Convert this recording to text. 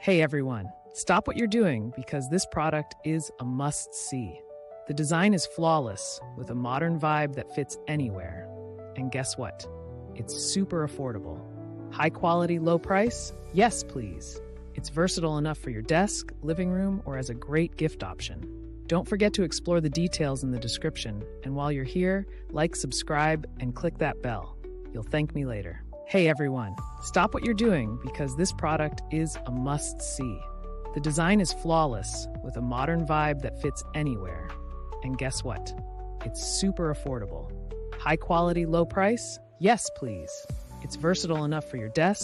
Hey everyone, stop what you're doing because this product is a must-see. The design is flawless with a modern vibe that fits anywhere. And guess what? It's super affordable. High quality, low price? Yes, please. It's versatile enough for your desk, living room, or as a great gift option. Don't forget to explore the details in the description. And while you're here, like, subscribe, and click that bell. You'll thank me later. Hey everyone, stop what you're doing because this product is a must-see. The design is flawless with a modern vibe that fits anywhere. And guess what? It's super affordable. High quality, low price? Yes, please. It's versatile enough for your desk,